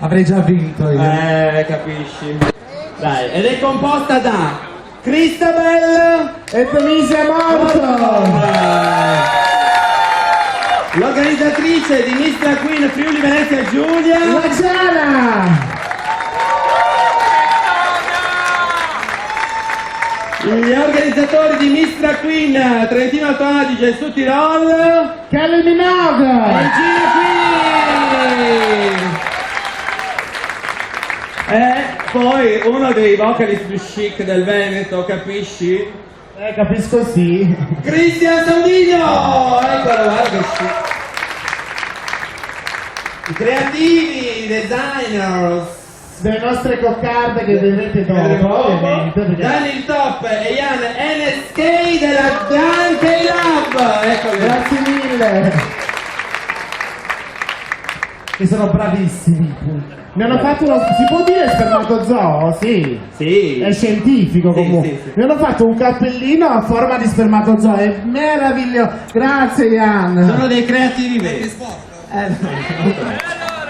Avrei già vinto io. Capisci. Dai, ed è composta da Cristabel E Denise è morto! l'organizzatrice di Miss Drag Queen Friuli Venezia Giulia, Luciana! gli organizzatori di Miss Drag Queen Trentino Alto Adige e Sud Tirol, Kelly Minogue! Regina Queen! E poi uno dei vocalist più chic del Veneto, capisci? Capisco sì. Cristian Saudigno! Eccolo, guarda che chic! I creativi, i designers, Delle nostre coccarde che vedrete dopo, ovviamente. Perché... Daniel Top e Ian NSK della Dante Lab! Eccoli! Grazie mille! Che sono bravissimi. Mi hanno fatto uno... Si può dire spermatozoo? Sì. Sì! È scientifico Sì, comunque. sì, sì. Mi hanno fatto un cappellino a forma di spermatozoo. È meraviglioso. Grazie Ian. Sono dei creativi veri.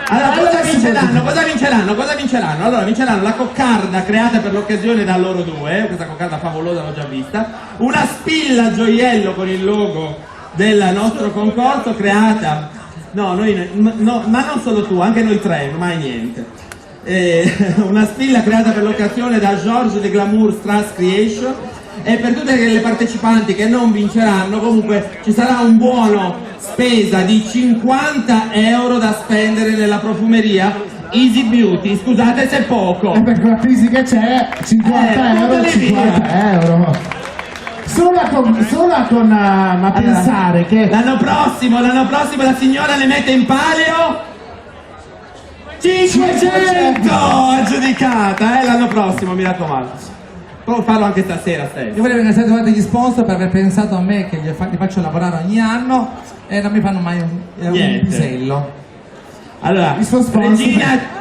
Allora, cosa vinceranno? Cosa vinceranno? Cosa vinceranno? Allora, vinceranno la coccarda creata per l'occasione da loro due, questa coccarda favolosa l'ho già vista, una spilla gioiello con il logo del nostro concorso creata, no, ma non solo tu, anche noi tre, mai niente. Una spilla creata per l'occasione da George de Glamour Strass Creation, e per tutte le partecipanti che non vinceranno comunque ci sarà un buono spesa di 50 euro da spendere nella profumeria Easy Beauty. Scusate se è poco, Per la crisi che c'è, 50 euro, buttali 50 euro. Solo con ma pensare che l'anno prossimo la signora le mette in palio 500 aggiudicata, l'anno prossimo, mi raccomando. Può farlo anche stasera stesso. Io vorrei ringraziare tutti gli sponsor per aver pensato a me, che li faccio lavorare ogni anno e non mi fanno mai un Niente. pisello. Allora, Il suo sponsor.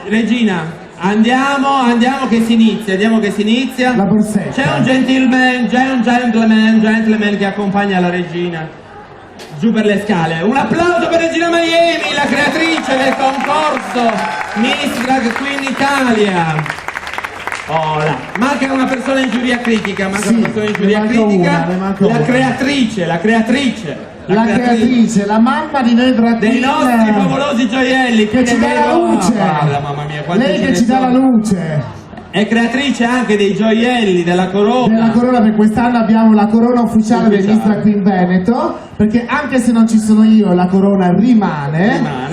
Regina, andiamo che si inizia. La borsetta. C'è un gentleman che accompagna la regina giù per le scale. Un applauso per Regina Miami, la creatrice del concorso Miss Drag Queen Italia. Oh, là. Manca una persona in giuria critica, ne manca una. la creatrice, la mamma di noi drag dei queen, nostri favolosi gioielli che ci dà la luce. Guarda, mamma mia, quanti Lei ce che ne ci dà la sono. luce. È creatrice anche dei gioielli della corona. Nella corona, per quest'anno abbiamo la corona ufficiale del Miss Drag Queen Veneto, perché anche se non ci sono io la corona rimane.